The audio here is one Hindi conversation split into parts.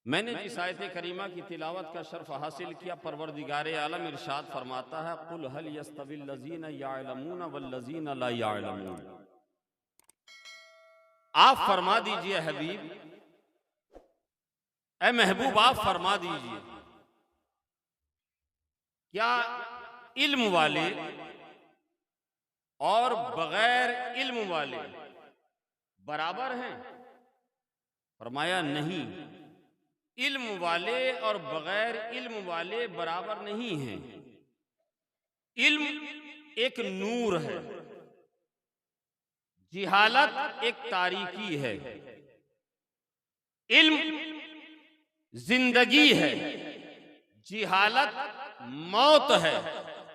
मैंने जिस आयत करीमा की तिलावत का शर्फ हासिल किया, परवरदिगार आलम इरशाद फरमाता है, कुल हल यस्तविल लज़ीना यअलमून वल्लज़ीना ला यअलमून। आप फरमा दीजिए हबीब, ए महबूब आप फरमा दीजिए, क्या इल्म वाले और बगैर इल्म वाले बराबर हैं? फरमाया नहीं, इल्म वाले और बगैर इल्म वाले बराबर नहीं हैं। इल्म एक नूर है, जिहालत एक तारीकी है। इल्म जिंदगी है, जिहालत मौत है।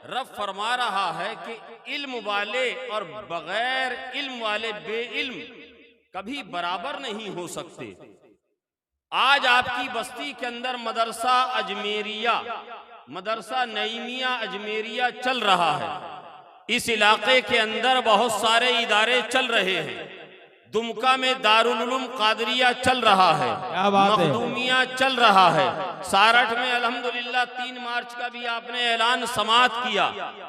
रब फरमा रहा है कि इल्म वाले और बगैर इल्म वाले बेइल्म कभी बराबर नहीं हो सकते। आज आपकी बस्ती के अंदर मदरसा अजमेरिया, मदरसा नईमिया अजमेरिया चल रहा है। इस इलाके के अंदर बहुत सारे इदारे चल रहे हैं। दुमका में दारुल उलूम कादरिया चल रहा है, मखदूमिया चल रहा है। सारठ में अल्हम्दुलिल्लाह 3 मार्च का भी आपने ऐलान समाअत किया।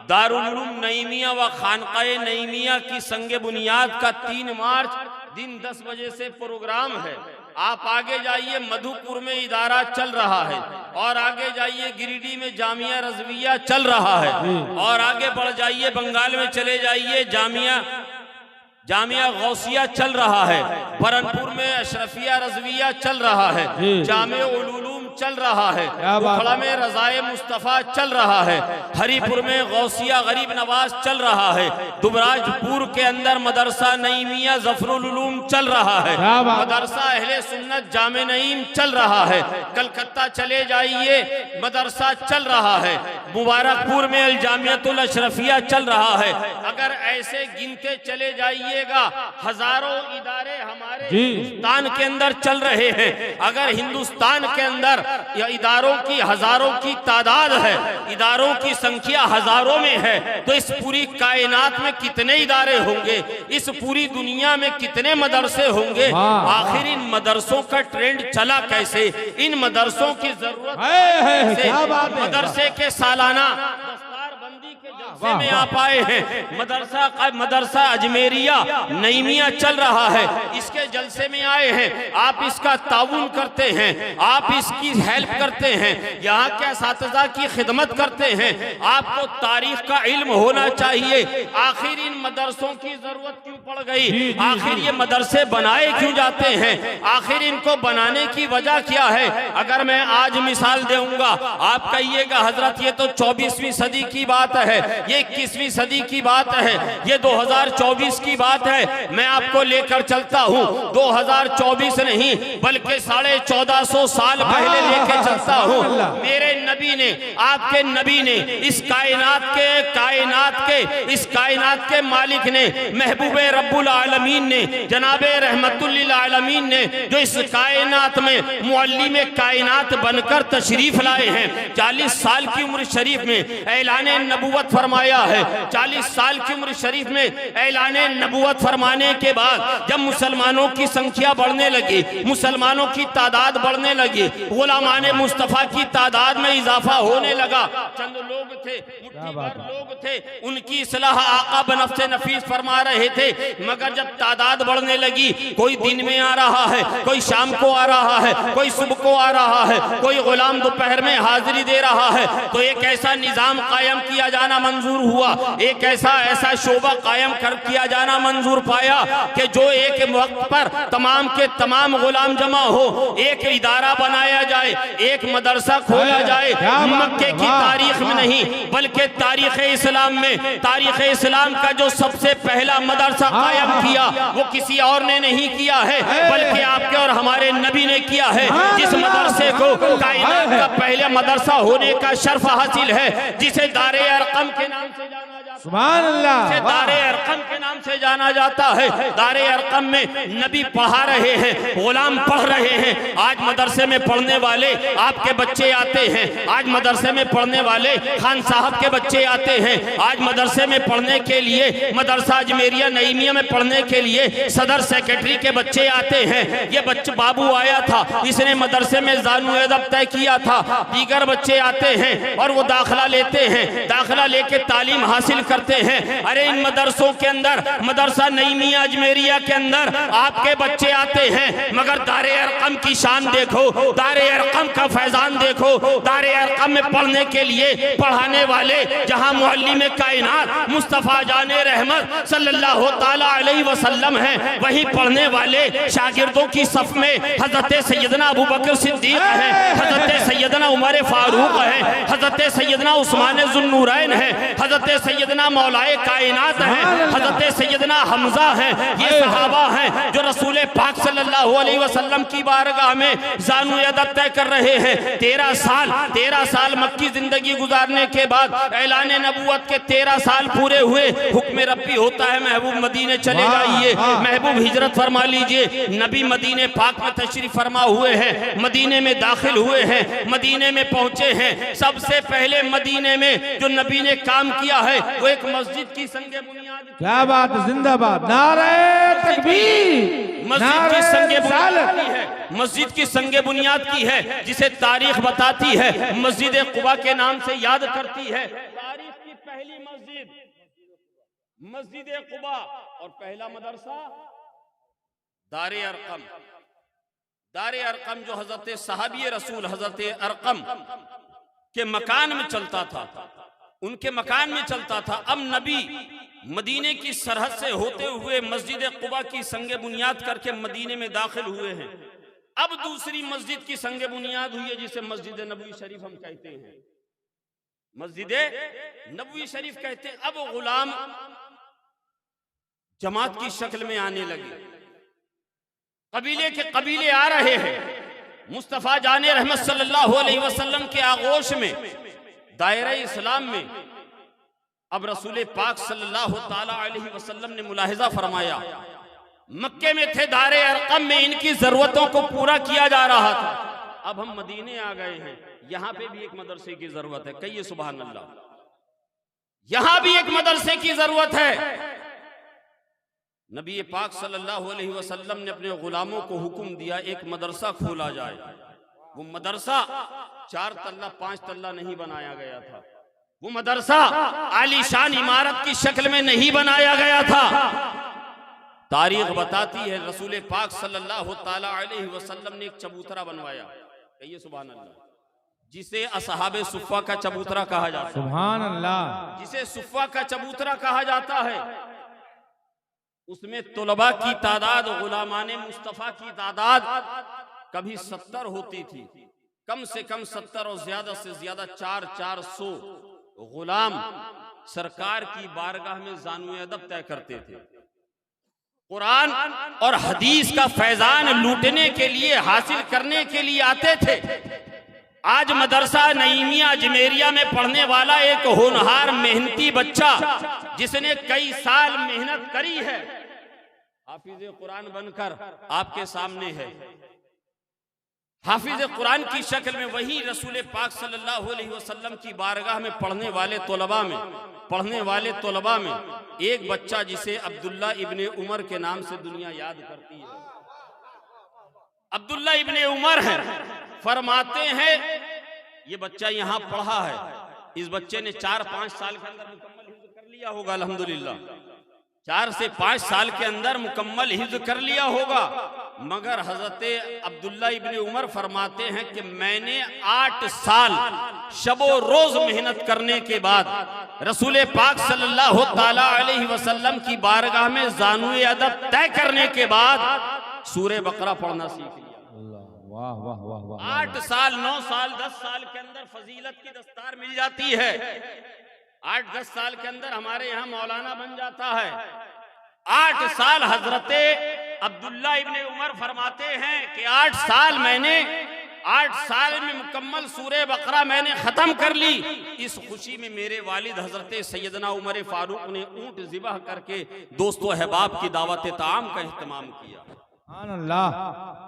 दारुल उलूम नईमिया व खानकाए नईमिया की संगे बुनियाद का 3 मार्च दिन 10 बजे से प्रोग्राम है। आप आगे जाइए, मधुपुर में इदारा चल रहा है, और आगे जाइए गिरिडीह में जामिया रज़विया चल रहा है, और आगे बढ़ जाइए बंगाल में चले जाइए जामिया गौसिया चल रहा है, बरनपुर में अशरफिया रज़विया चल रहा है, जामे उल उलूम चल रहा है, उखड़ा में रज़ाए मुस्तफ़ा चल रहा है, हरीपुर में गौसिया गरीब नवाज चल रहा है, दुबराजपुर के अंदर मदरसा नईमिया ज़फरुल उलूम चल रहा है, मदरसा अहले सुन्नत जामे नईम चल रहा है, कलकत्ता चले जाइए मदरसा चल रहा है, मुबारकपुर में अल जामियतुल अशरफिया चल रहा है। अगर ऐसे गिनते चले जाइए हजारों इदारे हमारे हिंदुस्तान के अंदर चल रहे हैं। अगर हिंदुस्तान के अंदर या इदारों की हजारों की तादाद है, इदारों की संख्या हजारों में है, तो इस पूरी कायनात में कितने इदारे होंगे? इस पूरी दुनिया में कितने मदरसे होंगे? आखिर इन मदरसों का ट्रेंड चला कैसे? इन मदरसों की जरूरत है? मदरसे के सालाना जलसे में आप आए हैं, मदरसा अजमेरिया नईमिया चल रहा है, इसके जलसे में आए हैं। आप इसका ताउन करते हैं, आप इसकी हेल्प करते हैं, यहाँ के असातिज़ा की खिदमत करते हैं। आपको तारीख का इल्म होना चाहिए। आखिर इन मदरसों की जरूरत क्यों पड़ गई? आखिर ये मदरसे बनाए क्यों जाते हैं? आखिर इनको बनाने की वजह क्या है? अगर मैं आज मिसाल दूंगा, आप कहिएगा हजरत ये तो 24वीं सदी की बात है, ये 21वीं सदी की बात है, ये 2024 की बात है। मैं आपको लेकर चलता हूँ 2024 नहीं बल्कि 1450 साल पहले लेकर चलता हूँ। मेरे नबी ने, आपके नबी ने, इस कायनात के मालिक ने, महबूबे रब्बुल आलमीन ने, जनाबे रहमतुल लिल आलमीन ने, जो इस कायनात में मुअल्लिम कायनात बनकर तशरीफ लाए हैं। 40 साल की उम्र शरीफ में ऐलाने नबुवत फरमाया है। 40 साल की उम्र शरीफ में ऐलाने नबुवत फरमाने के बाद जब मुसलमानों की संख्या बढ़ने लगी, मुसलमानों की तादाद बढ़ने लगी, गुलामाने मुस्तफ़ा की तादाद में इजाफा होने लगा। चंद लोग थे, मुट्ठी भर लोग थे, उनकी इस्लाह आका बनफ्से नफीस फरमा रहे थे। मगर जब तादाद बढ़ने लगी, कोई दिन में आ रहा है, कोई शाम को आ रहा है, कोई सुबह को आ रहा है, कोई गुलाम दोपहर में हाजिरी दे रहा है, तो एक ऐसा निजाम कायम किया जाना मंजूर हुआ, एक ऐसा शोबा कायम कर किया जाना मंजूर पाया कि जो एक वक्त पर तमाम के तमाम गुलाम जमा हो, एक इदारा बनाया जाए, एक मदरसा खोला जाए। मक्के की तारीख में नहीं बल्कि तारीख इस्लाम में, तारीख इस्लाम का जो सबसे पहला मदरसा कायम किया वो किसी और ने नहीं किया है बल्कि आपके और हमारे नबी ने किया है। जिस मदरसे को कायनात का पहले मदरसा होने का शर्फ हासिल है, जिसे दारे अरकम के नाम से जाना जाता है। सुभान अल्लाह। इसे दारे अरकम के नाम से जाना जाता है। दारे अरकम में नबी पढ़ा रहे हैं, गुलाम पढ़ रहे हैं। आज मदरसे में पढ़ने वाले आपके बच्चे आते हैं, आज मदरसे में पढ़ने वाले खान साहब के बच्चे आते हैं, आज मदरसे में पढ़ने के लिए मदरसा अजमेरिया नईमिया में पढ़ने के लिए सदर सेक्रेटरी के बच्चे आते हैं। ये बच्चा बाबू आया था, इसने मदरसे में जानू अदब तय किया था। दीगर बच्चे आते हैं और वो दाखिला लेते हैं, दाखिला लेके तालीम हासिल करते हैं। अरे इन मदरसों के अंदर, मदरसा नईमिया अजमेरिया के अंदर आपके बच्चे आते हैं, मगर दारे अरकम की शान देखो, दारे अरकम का फैजान देखो। दारे अरकम में पढ़ने के लिए पढ़ाने वाले जहां मुअल्लिम कायनात मुस्तफा जाने रहमत सल्लल्लाहु ताला अलैहि वसल्लम हैं, वहीं पढ़ने वाले शागिर्दों की सफ में हजरत सैयदना अबू बकर सिद्दीक हैं, हजरत सैयदना उमर फारूक हैं, हजरत सैयदना उस्मान जुन्नूरैन हैं, हजरत सैयदना मौलाए कायनात हैं, हजरत सैयदना हमजा हैं। ये सहाबा हैं जो रसूल पाक सल्लल्लाहु अलैहि वसल्लम की बारगाह में जानू अदब तय कर रहे हैं। 13 साल मक्की जिंदगी गुजारने के बाद ऐलान नबूवत के 13 साल पूरे हुए। हुक्म रब्बी होता है महबूब मदीने चले जाइए, महबूब हिजरत फरमा लीजिए। नबी मदीने पाक में तशरीफ फरमा हुए हैं, मदीने में दाखिल हुए हैं, मदीने में पहुंचे हैं। सबसे पहले मदीने में जो नबी ने काम किया है वो एक मस्जिद की संगे बुनियाद। क्या बात, जिंदाबाद, नारे तकबीर। मस्जिद की संगे बुनियाद की है, मस्जिद की संगे बुनियाद की है, जिसे तारीख बताती है मस्जिद कुबा के नाम से याद करती है। तारीख की पहली मस्जिद मस्जिद कुबा और पहला मदरसा दारे अरकम। दारे अरकम जो हजरत सहाबी रसूल हजरत अरकम के मकान में चलता था, उनके मकान में चलता था। अब नबी मदीने की सरहद से होते हुए मस्जिद कुबा की संगे बुनियाद करके मदीने में दाखिल हुए हैं। अब दूसरी मस्जिद की संगे बुनियाद हुई है, जिसे मस्जिद नबवी शरीफ हम कहते हैं, मस्जिद नबवी शरीफ कहते हैं। अब गुलाम जमात की शक्ल में आने लगे, कबीले के कबीले आ रहे हैं। मुस्तफा जाने रहमत सल्लल्लाहु अलैहि वसल्लम के आगोश में, दायरा इस्लाम में अब रसूल पाक सल्लल्लाहु ताला अलैहि वसल्लम ने मुलाहिजा फरमाया, मक्के में थे दारे अरकम में, इनकी जरूरतों को पूरा किया जा रहा था। अब हम मदीने आ गए हैं, यहां पे भी एक मदरसे की जरूरत है। कहिए सुभान अल्लाह। यहां भी एक मदरसे की जरूरत है। नबी पाक सल्लल्लाहु अलैहि वसल्लम ने अपने गुलामों को हुक्म दिया, एक मदरसा खोला जाए। वो मदरसा 4 तल्ला 5 तल्ला नहीं बनाया गया था, वो मदरसा आलीशान इमारत की शक्ल में नहीं बनाया गया था। तारीख बताती है रसूल पाक सल्लल्लाहु ताला अलैहि वसल्लम ने एक चबूतरा बनवाया। कहिए सुभान अल्लाह। जिसे असहाबे सुफ़ा का चबूतरा कहा जाता है, सुभान अल्लाह, जिसे सुफ़ा का चबूतरा कहा जाता है। उसमें तुलबा की तादाद, गुलामाने मुस्तफ़ा की तादाद कभी 70 होती थी, कम से कम 70 और ज्यादा से ज्यादा 400 गुलाम सरकार की बारगाह में जानू अदब तय करते थे। कुरान और हदीस का फैजान लूटने के लिए, हासिल करने के लिए आते थे। आज मदरसा नईमिया अजमेरिया में पढ़ने वाला एक होनहार मेहनती बच्चा, जिसने कई साल मेहनत करी है, हाफिज कुरान बनकर आपके सामने है। हाफिज कुरान की शक्ल में वही रसूल पाक सल्लल्लाहु अलैहि वसल्लम की बारगाह में पढ़ने वाले तोलबा में एक बच्चा, जिसे अब्दुल्ला इब्ने उमर के नाम से दुनिया याद करती है। अब्दुल्ला इब्ने उमर है, फरमाते हैं ये बच्चा यहाँ पढ़ा है, इस बच्चे ने 4-5 साल के अंदर मुकम्मल हिफ्ज़ कर लिया होगा। अल्हम्दुलिल्लाह 4 से 5 साल के अंदर मुकम्मल हिफ्ज़ कर लिया होगा। मगर हजरत अब्दुल्ला इब्ने उमर फरमाते हैं कि मैंने 8 साल शबो रोज मेहनत करने के बाद रसूल पाक सल्लल्लाहु ताला अलैहि वसल्लम की बारगाह में जानू अदब तय करने के बाद सूरे बकरा पढ़ना सीख लिया। वाह वाह वाह वाह। 8 साल 9 साल 10 साल के अंदर फजीलत की दस्तार मिल जाती है। 8-10 साल के अंदर हमारे यहाँ मौलाना बन जाता है। 8 साल हजरत अब्दुल्ला इब्ने उमर फरमाते हैं कि 8 साल मैंने 8 साल में मुकम्मल सूरे बकरा मैंने खत्म कर ली। इस खुशी में मेरे वालिद हजरत सैयदना उमर फारूक ने ऊंट ज़िबह करके दोस्तों अहबाब की दावत ताम का एहतमाम किया,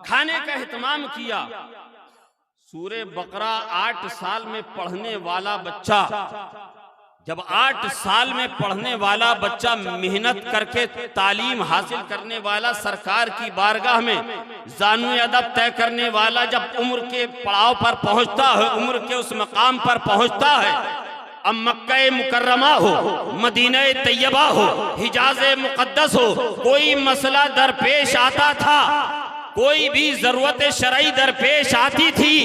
खाने का एहतमाम किया। सूरे बकरा 8 साल में पढ़ने वाला बच्चा, जब 8 साल में पढ़ने वाला बच्चा मेहनत करके तालीम हासिल करने वाला, सरकार की बारगाह में जानू अदब तय करने वाला जब उम्र के पड़ाव पर पहुंचता है, उम्र के उस मकाम पर पहुंचता है, अब मक्का मुकर्रमा हो, मदीना तैयबा हो, हिजाज मुकद्दस हो, कोई मसला दरपेश आता था, कोई भी जरूरत शरई दरपेश आती थी,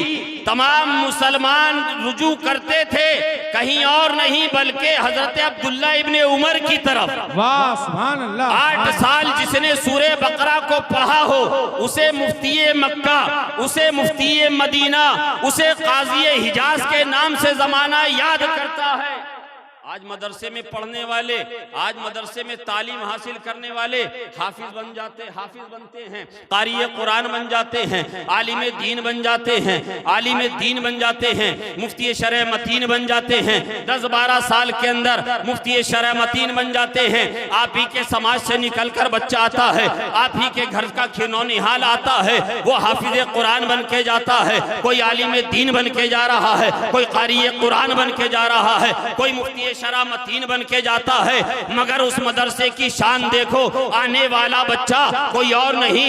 तमाम मुसलमान रुजू करते थे कहीं और नहीं बल्कि हजरत अब्दुल्ला इब्ने उमर की तरफ। वाह सुभान अल्लाह। 8 साल जिसने सूरे बकरा को पढ़ा हो उसे मुफ्ती मक्का, उसे मुफ्ती मदीना, उसे काजी हिजाज के नाम से जमाना याद करता है। आज मदरसे में पढ़ने वाले, आज मदरसे में तालीम हासिल करने वाले हाफिज बनते हैं, कारी कुरान बन जाते हैं, आलिम दीन बन जाते हैं, आलिम दीन बन जाते हैं, मुफ्ती शरअ मतीन बन जाते हैं। 10-12 साल के अंदर मुफ्ती शरअ मतीन बन जाते हैं। आप ही के समाज से निकलकर बच्चा आता है, आप ही के घर का खिनौनिहाल आता है, वो हाफिज कुरान बन के जाता है, कोई आलिम दीन बन के जा रहा है, कोई कारी कुरान बन के जा रहा है, कोई मुफ्ती शरअ मतीन बन के जाता है। मगर उस मदरसे की शान देखो, आने वाला बच्चा कोई और नहीं,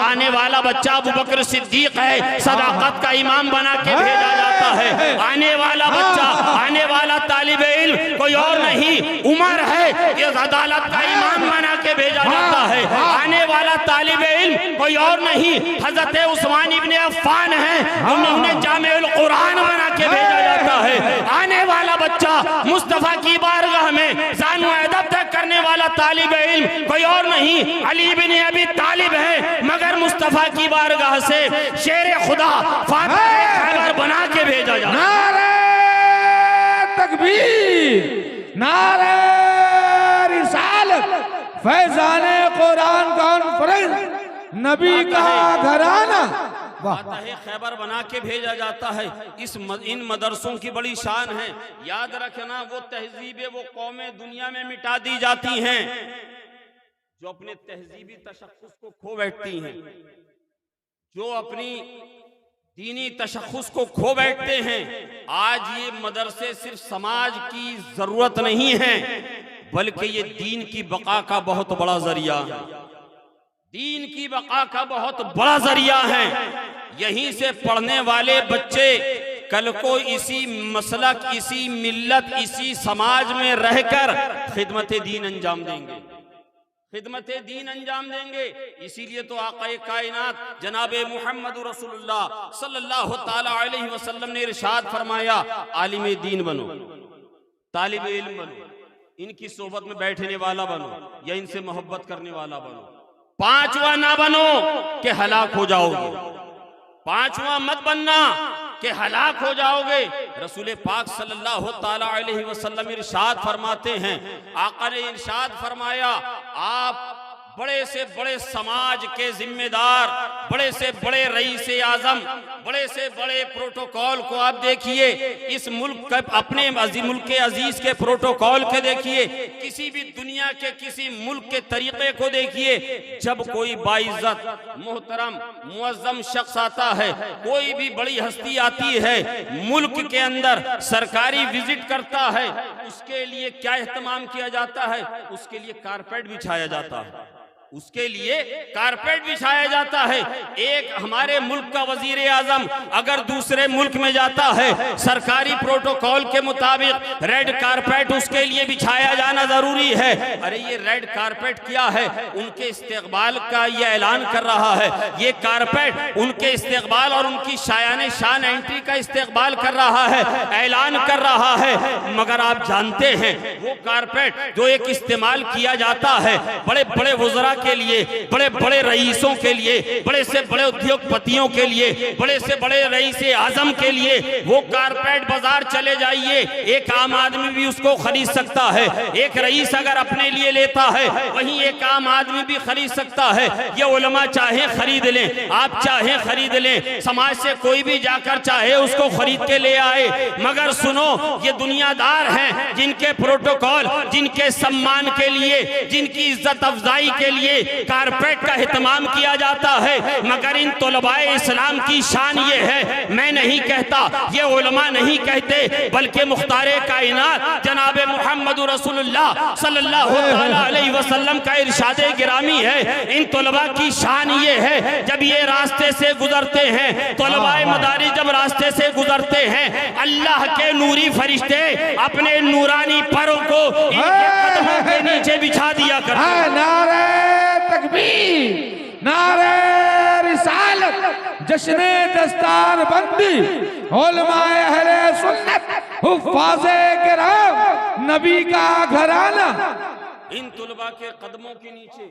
आने वाला बच्चा अबू बकर सिद्दीक है, सदाकत का इमाम बना के भेजा जाता है। आने वाला बच्चा, आने वाला तालिब इल्म कोई और नहीं, उमर है, ये अदालत का इमाम बना के भेजा जाता है। आने वाला तालिब इल्म कोई और नहीं, हजरत उस्मान इब्ने अफ़्फ़ान है, उन्होंने जामिउल कुरान बना के भेजा जाता है। आने वाला बच्चा मुस्तफा की बारगाह में जानू अदब तक करने वाला तालिब इल्म कोई और नहीं, अली इब्ने अबी तालिब है, मगर मुस्तफा की बारगाह से शेर खुदा फातिह खैबर बना के भेजा जाता है। नारे तकबीर, नारे रिसालत, फैजाने कुरान कॉन्फ्रेंस, नबी का घराना फातिह खैबर बना के भेजा जाता है। इन मदरसों की बड़ी शान है। याद रखना, वो तहजीबें, वो कौमें दुनिया में मिटा दी जाती हैं जो अपने तहजीबी तशख्खुस को खो बैठती हैं, जो अपनी दीनी तशख्खुस को खो बैठते हैं। आज ये मदरसे सिर्फ समाज की जरूरत नहीं है, बल्कि ये दीन की बका का बहुत बड़ा जरिया है, दीन की बका का बहुत बड़ा जरिया है। यहीं से पढ़ने वाले बच्चे कल को इसी मसलक, इसी मिल्लत, इसी समाज में रहकर खिदमत दीन अंजाम देंगे, खिदमत दीन अंजाम देंगे। इसीलिए तो आक़ाए कायनात जनाब मुहम्मद रसूलुल्लाह सल्लल्लाहु ताला अलैहि वसल्लम ने इरशाद फरमाया, आलिम दीन बनो, तालिब इल्म बनो, इनकी सोबत में बैठने वाला बनो या इनसे मोहब्बत करने वाला बनो। 5वां ना बनो कि हलाक हो जाओगे, 5वां मत बनना कि हलाक हो जाओगे। रसूल पाक सल्लल्लाहु ताला अलैहि वसल्लम इरशाद फरमाते हैं, आका ने इरशाद फरमाया, आप बड़े से बड़े समाज के जिम्मेदार, बड़े से बड़े रईस आजम, बड़े से बड़े प्रोटोकॉल को आप देखिए, इस मुल्क के, अपने मुल्क के अजीज के प्रोटोकॉल के देखिए, किसी भी दुनिया के किसी मुल्क के तरीके को देखिए। जब कोई बाइज्जत मोहतरम मुअज्जम शख्स आता है, कोई भी बड़ी हस्ती आती है मुल्क के अंदर, सरकारी विजिट करता है, उसके लिए क्या एहतमाम किया जाता है? उसके लिए कारपेट बिछाया जाता है, उसके लिए कारपेट बिछाया जाता है। एक हमारे मुल्क का वजीर आजम अगर दूसरे मुल्क में जाता है, सरकारी प्रोटोकॉल के मुताबिक रेड कारपेट उसके लिए बिछाया जाना जरूरी है। अरे ये रेड कारपेट क्या है? उनके इस्तेकबाल का ये ऐलान कर रहा है। ये कारपेट उनके इस्तेकबाल और उनकी शायाने शान एंट्री का इस्तेकबाल कर रहा है, ऐलान कर रहा है। मगर आप जानते हैं वो कारपेट जो एक इस्तेमाल किया जाता है बड़े बड़े वज़रा के लिए, बड़े बड़े रईसों के लिए, बड़े से बड़े उद्योगपतियों के लिए, बड़े से बड़े रईस आजम के लिए वो कारपेट बाजार चले जाइए, एक आम आदमी भी उसको खरीद सकता है। एक रईस अगर अपने लिए लेता है, वहीं एक आम आदमी भी खरीद सकता है। ये उलमा चाहे खरीद लें, आप चाहे खरीद लें, समाज से कोई भी जाकर चाहे उसको खरीद के ले आए, मगर सुनो, ये दुनियादार हैं जिनके प्रोटोकॉल, जिनके सम्मान के लिए, जिनकी इज्जत अफजाई के लिए कारपेट का एहतमाम किया जाता है। मगर इन तुलबाए इस्लाम की शान ये है, मैं नहीं कहता, ये उलमा नहीं कहते, बल्कि मुख्तारे कायनात जनाब मोहम्मद रसूलुल्लाह सल्लल्लाहु अलैहि वसल्लम का इरशादे गिरामी है। इन तुलबा की शान ये है, जब ये रास्ते से गुजरते हैं, तुलबाए मदारी जब रास्ते से गुजरते हैं, अल्लाह के नूरी फरिश्ते अपने नूरानी परों को इनके कदमों के नीचे बिछा दिया करते हैं। नारे तकबीर, नारे रिसालत, जश्ने दस्तार बंदी, उलमाए अहले सुन्नत, हुफ्फाज़े किराम, नबी का घराना। इन तुलबा के कदमों के नीचे,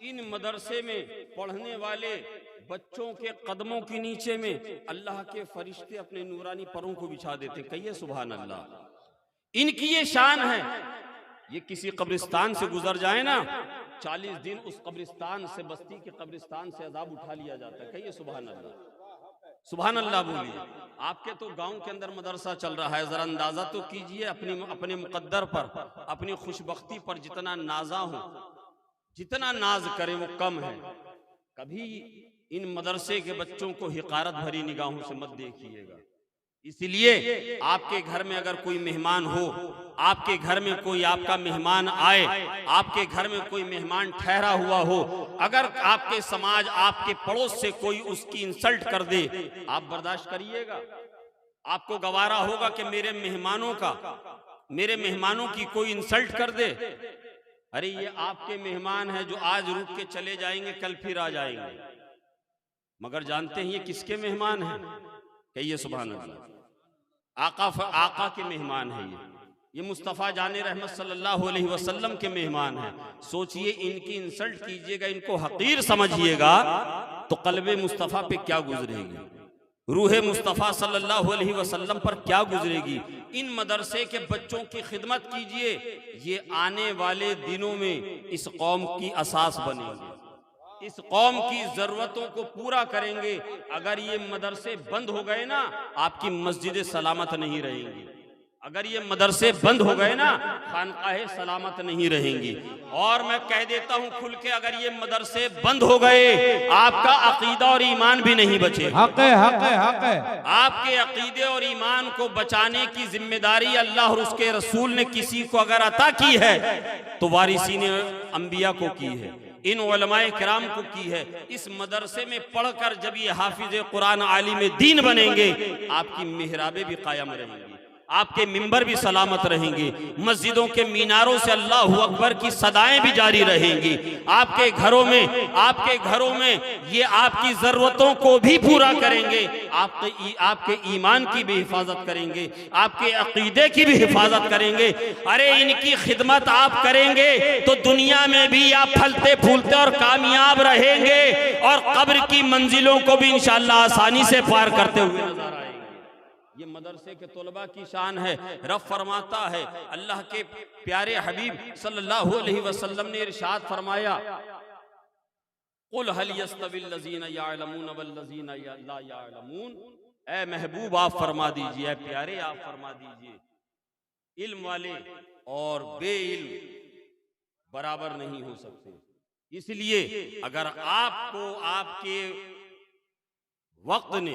इन मदरसे में पढ़ने वाले बच्चों के कदमों के नीचे में अल्लाह के फरिश्ते अपने नूरानी परों को बिछा देते। कहिए सुभान अल्लाह। इनकी ये शान है। ये किसी कब्रिस्तान से गुजर जाए ना, 40 दिन उस कब्रिस्तान से, बस्ती के कब्रिस्तान से अजाब उठा लिया जाता है। कहिए सुभान अल्लाह, सुभान अल्लाह बोलिए। आपके तो गांव के अंदर मदरसा चल रहा है, जरा अंदाजा तो कीजिए अपने मुकद्दर पर, अपनी खुशबख्ती पर जितना नाजा हो, जितना नाज करे वो कम है। कभी इन मदरसे के बच्चों को हिकारत भरी निगाहों से मत देखिएगा। इसलिए आपके घर में अगर कोई मेहमान हो, आपके घर में कोई आपका मेहमान आए, आपके घर में कोई मेहमान ठहरा हुआ हो, अगर आपके समाज, आपके पड़ोस से कोई उसकी इंसल्ट कर दे, आप बर्दाश्त करिएगा? आपको गवारा होगा कि मेरे मेहमानों की कोई इंसल्ट कर दे? अरे ये आपके मेहमान हैं जो आज रुक के चले जाएंगे, कल फिर आ जाएंगे। मगर जानते हैं ये किसके मेहमान हैं? कहिए सुभान अल्लाह। आका के मेहमान है ये मुस्तफ़ा जाने रहमत सल्लल्लाहु अलैहि वसल्लम के मेहमान हैं। सोचिए, इनकी इंसल्ट कीजिएगा, इनको हकीर समझिएगा, तो कल्बे मुस्तफ़ा पे क्या गुजरेगी, रूहे मुस्तफ़ा सल्लल्लाहु अलैहि वसल्लम पर क्या गुजरेगी। इन मदरसे के बच्चों की खिदमत कीजिए, ये आने वाले दिनों में इस कौम की असास बनेंगे, इस कौम की जरूरतों को पूरा करेंगे। अगर ये मदरसे बंद हो गए ना, आपकी मस्जिदें सलामत नहीं रहेंगी। अगर ये मदरसे बंद हो गए ना, खानकाहें सलामत नहीं रहेंगी। और मैं कह देता हूं खुल के, अगर ये मदरसे बंद हो गए, आपका अकीदा और ईमान भी नहीं बचेगा। हक है, हक है, हक है। आपके अकीदे और ईमान को बचाने की जिम्मेदारी अल्लाह और उसके रसूल ने किसी को अगर अता की है, तो वारिसीन अंबिया को की है, इन उलमाए किराम को की है। इस मदरसे में पढ़कर जब ये हाफिज कुरान आलिम दीन बनेंगे, आपकी मिहराबें भी कायम रहेंगी, आपके मिंबर भी सलामत रहेंगे, मस्जिदों के मीनारों से अल्लाहु अकबर की सदाएं भी जारी रहेंगी। आपके घरों में ये आपकी जरूरतों को भी पूरा करेंगे, आपके ईमान की भी हिफाजत करेंगे, आपके अकीदे की भी हिफाजत करेंगे। अरे इनकी खिदमत आप करेंगे तो दुनिया में भी आप फलते फूलते और कामयाब रहेंगे, और कब्र की मंजिलों को भी इंशाअल्लाह आसानी से पार करते हुए नजर आएंगे। ये मदरसे के तलबा की शान है। रब फरमाता है, अल्लाह के प्यारे हबीब सल्लल्लाहु अलैहि वसल्लम ने इरशाद फरमाया, कुल हल यस्तविल लज़ीना यअलमून वल लज़ीना ला यअलमून। ऐ महबूब आप फरमा दीजिए, ऐ प्यारे आप फरमा दीजिए, इल्म वाले और बेइल्म बराबर नहीं हो सकते। इसलिए अगर आपको आपके वक्त ने,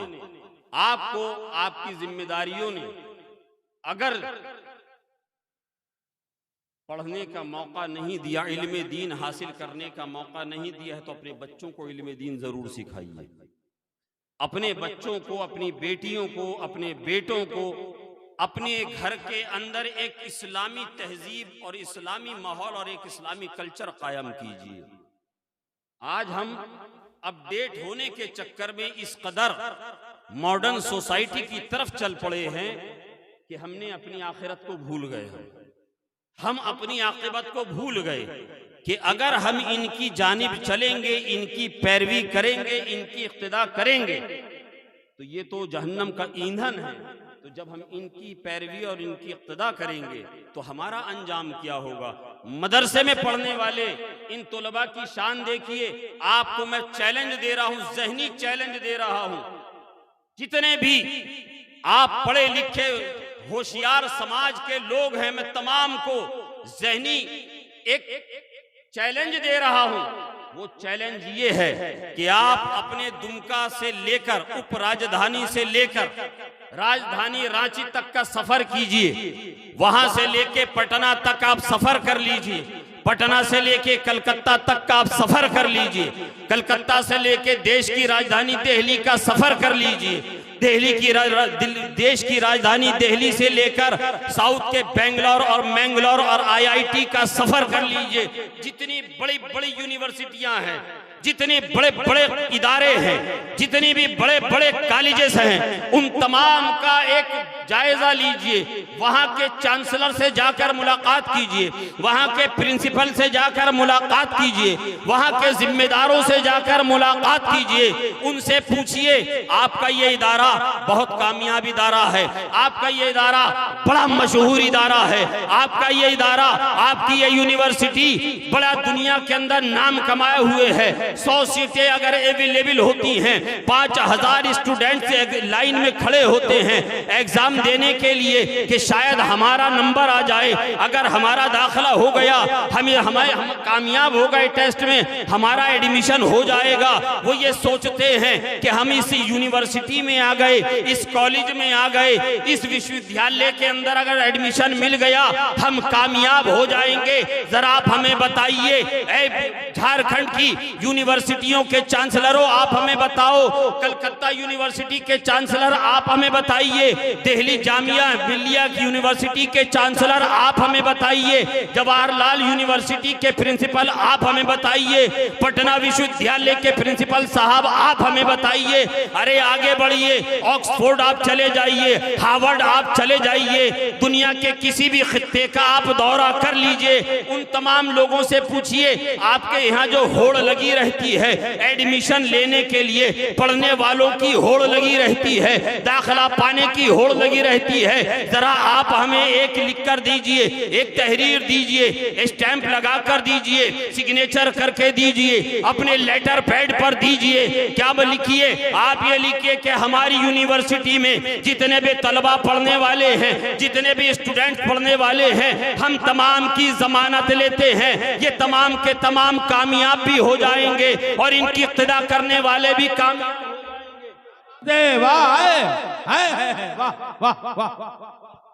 आपको आपकी जिम्मेदारियों ने अगर पढ़ने का मौका नहीं दिया, इल्मे दीन हासिल करने का मौका नहीं दिया है, तो अपने बच्चों को इल्मे दीन जरूर सिखाइए। अपने बच्चों को, अपनी बेटियों को, अपने बेटों को अपने घर के अंदर एक इस्लामी तहजीब और इस्लामी माहौल और एक इस्लामी कल्चर कायम कीजिए। आज हम अपडेट होने के चक्कर में इस कदर मॉडर्न सोसाइटी की तरफ चल पड़े हैं कि हमने अपनी आखिरत को भूल गए, हम अपनी आखिरत को भूल गए। कि अगर हम इनकी जानिब चलेंगे, इनकी पैरवी करेंगे, इनकी इक्तिदा करेंगे तो ये तो जहन्नम का ईंधन है। तो जब हम इनकी पैरवी और इनकी इक्तिदा करेंगे तो हमारा अंजाम क्या होगा। मदरसे में पढ़ने वाले इन तलबा की शान देखिए। आपको मैं चैलेंज दे रहा हूं, जहनी चैलेंज दे रहा हूं। जितने भी आप पढ़े लिखे होशियार समाज के लोग हैं, मैं तमाम को जहनी एक चैलेंज दे रहा हूं। वो चैलेंज ये है कि आप अपने दुमका से लेकर उप राजधानी से लेकर राजधानी रांची तक का सफर कीजिए। वहां से लेके पटना तक आप सफर कर लीजिए। पटना से लेके कलकत्ता तक का आप सफर कर लीजिए। कलकत्ता से लेके देश की राजधानी दिल्ली का सफर कर लीजिए। देश की राजधानी दिल्ली से लेकर साउथ के बेंगलोर और मैंगलोर और IIT का सफर कर लीजिए। जितनी बड़ी बड़ी यूनिवर्सिटियां हैं, जितने बड़े बड़े इदारे हैं, जितनी भी बड़े बड़े कॉलेजेस हैं, उन तमाम का एक जायजा लीजिए। वहां के चांसलर से जाकर मुलाकात कीजिए, वहां के प्रिंसिपल से जाकर मुलाकात कीजिए, वहां के जिम्मेदारों से जाकर मुलाकात कीजिए। उनसे पूछिए आपका ये इदारा बहुत कामयाब इदारा है, आपका ये इदारा बड़ा मशहूर इदारा है, आपका ये इदारा, आपकी ये यूनिवर्सिटी बड़ा दुनिया के अंदर नाम कमाए हुए है। 100 सीटें अगर अवेलेबल होती हैं, 5000 स्टूडेंट्स लाइन में खड़े होते हैं एग्जाम देने के लिए कि शायद हमारा नंबर आ जाए, अगर हमारा दाखिला हो गया, हम कामयाब हो गए टेस्ट में, हमारा एडमिशन हो जाएगा। वो ये सोचते हैं कि हम इस यूनिवर्सिटी में आ गए, इस कॉलेज में आ गए, इस विश्वविद्यालय के अंदर अगर एडमिशन मिल गया हम कामयाब हो जाएंगे। जरा आप हमें बताइए, झारखंड की यूनिवर्सिटियों के चांसलरों आप हमें बताओ, कलकत्ता यूनिवर्सिटी के चांसलर आप हमें बताइए, दिल्ली जामिया मिलिया यूनिवर्सिटी के चांसलर आप हमें बताइए, जवाहरलाल यूनिवर्सिटी के प्रिंसिपल आप हमें बताइए, पटना विश्वविद्यालय के प्रिंसिपल साहब आप हमें बताइए। अरे आगे बढ़िए, ऑक्सफोर्ड आप चले जाइए, हार्वर्ड आप चले जाइए, दुनिया के किसी भी खित्ते का आप दौरा कर लीजिए। उन तमाम लोगों से पूछिए आपके यहाँ जो होड़ लगी रहती है एडमिशन लेने के लिए, पढ़ने वालों की होड़ लगी रहती है, दाखिला पाने की होड़ लगी रहती है, जरा आप हमें एक लिख कर दीजिए, एक तहरीर दीजिए, स्टैंप लगा कर दीजिए, सिग्नेचर करके दीजिए, अपने लेटर पैड पर दीजिए। क्या लिखिए आप? ये लिखिए कि हमारी यूनिवर्सिटी में जितने भी तलबा पढ़ने वाले हैं, जितने भी स्टूडेंट पढ़ने वाले हैं, हम तमाम की जमानत लेते हैं, ये तमाम के तमाम कामयाब भी हो जाएंगे और इनकी इक्तिदा करने वाले भी कामयाब हो जाएंगे। वाह।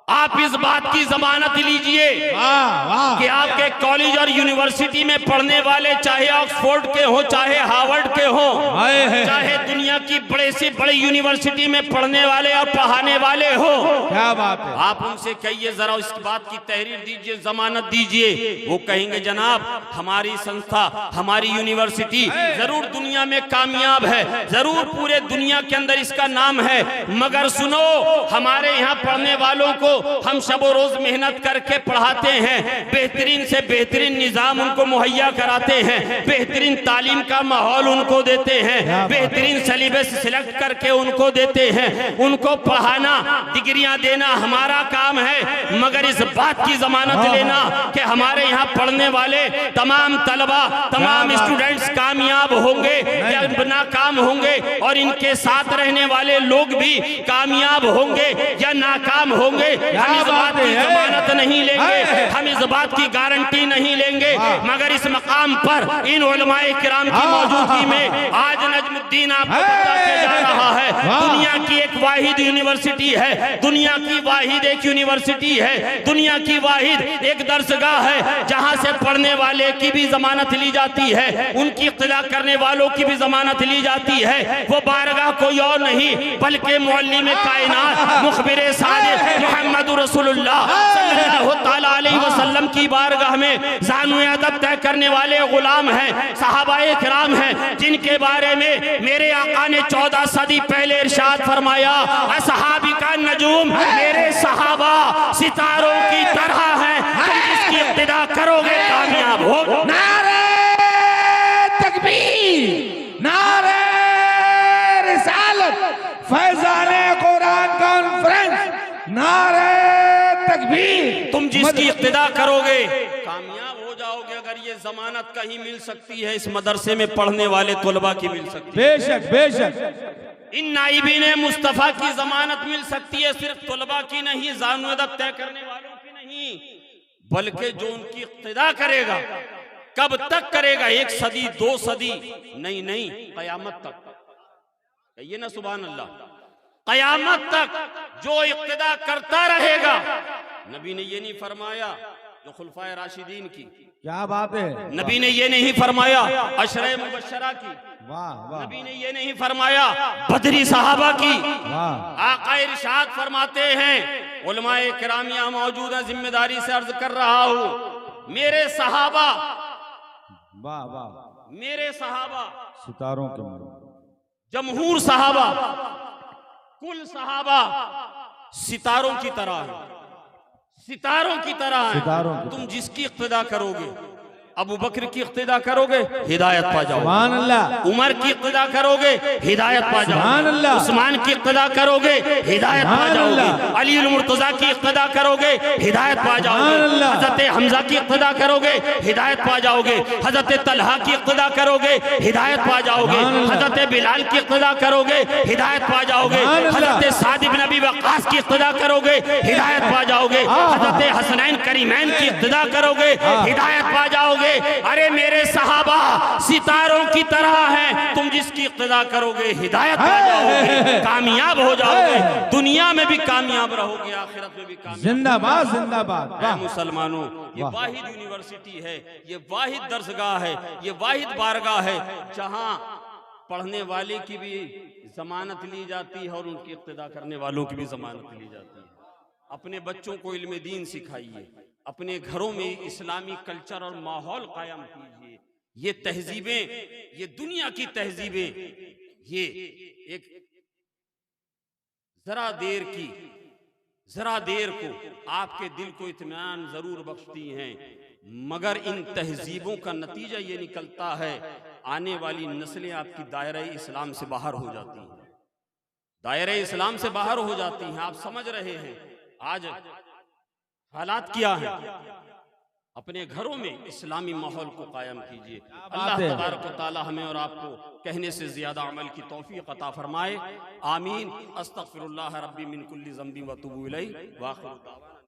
आप इस बात की जमानत लीजिए कि आपके कॉलेज और यूनिवर्सिटी में पढ़ने वाले चाहे ऑक्सफोर्ड के हो, चाहे हार्वर्ड के हो, चाहे दुनिया की बड़े से बड़े यूनिवर्सिटी में पढ़ने वाले और पढ़ाने वाले हो, क्या बात है, आप उनसे कहिए जरा इस बात की तहरीर दीजिए, जमानत दीजिए। वो कहेंगे जनाब हमारी संस्था, हमारी यूनिवर्सिटी जरूर दुनिया में कामयाब है, जरूर पूरे दुनिया के अंदर इसका नाम है, मगर सुनो हमारे यहाँ पढ़ने वालों को हम शबो रोज मेहनत करके पढ़ाते हैं, बेहतरीन से बेहतरीन निजाम उनको मुहैया कराते हैं, बेहतरीन तालीम का माहौल उनको देते हैं, बेहतरीन सिलेबस सिलेक्ट करके उनको देते हैं, उनको पढ़ाना, डिग्रियां देना हमारा काम है। मगर इस बात की जमानत लेना कि हमारे यहाँ पढ़ने वाले तमाम तलबा, तमाम स्टूडेंट्स कामयाब होंगे या नाकाम होंगे और इनके साथ रहने वाले लोग भी कामयाब होंगे या नाकाम होंगे, हम इस बात की जमानत नहीं लेंगे, हम इस बात की गारंटी नहीं लेंगे। मगर इस मकाम पर इन उलमाए किराम की मौजूदगी में आज नजमुद्दीन आपको बताते जा रहा है, दुनिया की एक वाहिद यूनिवर्सिटी है, दुनिया की वाहिद एक यूनिवर्सिटी है, दुनिया की वाहिद एक दरसगाह है जहां से पढ़ने वाले की भी जमानत ली जाती है, उनकी इक्तिदा करने वालों की भी जमानत ली जाती है। वो बारगाह कोई और नहीं बल्कि मुअल्लिम कायनात मुखबिर सादिक मोहम्मद रसूलुल्लाह सल्लल्लाहु तआला अलैहि वसल्लम की बारगाह में ज़ानुए अदब तय करने वाले गुलाम हैं, सहाबाए किराम हैं, जिनके बारे में मेरे आका ने 14 सदी पहले इरशाद फरमाया, असहाबी का नजूम मेरे सहाबा सितारों की तरह हैं, तुम जिसकी इक्तिदा करोगे कामयाब हो। नारे तकबीर। तुम जिसकी इक्तिदा करोगे कामयाब हो जाओगे। अगर ये जमानत कहीं मिल सकती है, इस मदरसे में पढ़ने वाले तलबा की मिल सकती है। बेशक बेशक। इन नाइबीन मुस्तफ़ा की जमानत मिल सकती है, सिर्फ तलबा की नहीं, ज़ानु अदब तय करने वालों की नहीं, बल्कि जो उनकी इक्तिदा करेगा। कब तक करेगा? 1 सदी 2 सदी नहीं नहीं, कयामत तक। कहिए ना सुभान अल्लाह। कयामत तक जो इक्तिदा करता रहेगा। नबी ने ये नहीं फरमाया जो खुलफाए राशिदीन की, क्या बात है। नबी ने ये नहीं फरमाया अशरे मुबश्शरा की, वाह वाह। नबी ने ये नहीं फरमाया बदरी सहाबा की। वाह। आका इरशाद फरमाते हैं, उलमाए किराम यहाँ मौजूद है, जिम्मेदारी से अर्ज कर रहा हूँ, मेरे सहाबा, वाह वाह। मेरे सहाबा, सितारों के मर्द, जमहूर सहाबा, कुल सहाबा सितारों की तरह है, सितारों की तरह है। सितारों की तुम जिसकी इक्तिदा करोगे, अबू बकर की इक्तिदा करोगे हिदायत पा जाओगे, सुभान अल्लाह। उमर की इक्तिदा करोगे हिदायत पा सुभान जाओगे, अल्लाह। उस्मान की इक्तिदा करोगे हिदायत पा सुभान जाओगे, अल्लाह। अली मुर्तजा की इक्तिदा करोगे हिदायत पा सुभान जाओगे, अल्लाह। हजरत हमजा की इक्तिदा करोगे हिदायत पा जाओगे, हजरत तलहा की इक्तिदा करोगे हिदायत पा जाओगे, सुभान अल्लाह। हजरत बिलाल की इक्तिदा करोगे हिदायत पा जाओगे, सुभान अल्लाह। हजरत साद इब्न अबी वक्कास की इक्तिदा करोगे हिदायत पा जाओगे, हजरत हसनैन करीमैन की इक्तिदा करोगे हिदायत पा जाओगे। अरे मेरे सहाबा सितारों की तरह हैं, तुम जिसकी इक्तिदा करोगे हिदायत पा जाओगे, कामयाब हो जाओगे, दुनिया में भी कामयाब रहोगे, आखिरत में भी कामयाब। जिंदाबाद जिंदाबाद। ऐ वाह। मुसलमानों, ये वाह। वाहिद यूनिवर्सिटी है, ये वाहिद दर्सगाह है, ये वाहिद बारगाह है जहां पढ़ने वाले की भी जमानत ली जाती है और उनकी इक्तिदा करने वालों की भी जमानत ली जाती है। अपने बच्चों को इल्म दीन सिखाइए, अपने घरों में इस्लामी कल्चर और माहौल कायम कीजिए। ये तहजीबें, ये दुनिया की तहजीबें, ये एक जरा देर को आपके दिल को इत्मीनान जरूर बख्शती हैं, मगर इन तहजीबों का नतीजा ये निकलता है आने वाली नस्लें आपकी दायरे इस्लाम से बाहर हो जाती हैं, दायरे इस्लाम से बाहर हो जाती हैं। आप समझ रहे हैं आज हालात क्या है। अपने घरों में इस्लामी माहौल को कायम कीजिए। अल्लाह तबारक व तआला हमें और आपको कहने से ज्यादा अमल की तौफीक अता फरमाए। आमीन। अस्तगफिरुल्लाह रब्बी मिन कुल्ली ज़ंबी व अतूबु इलैहि व आखिरु दावा।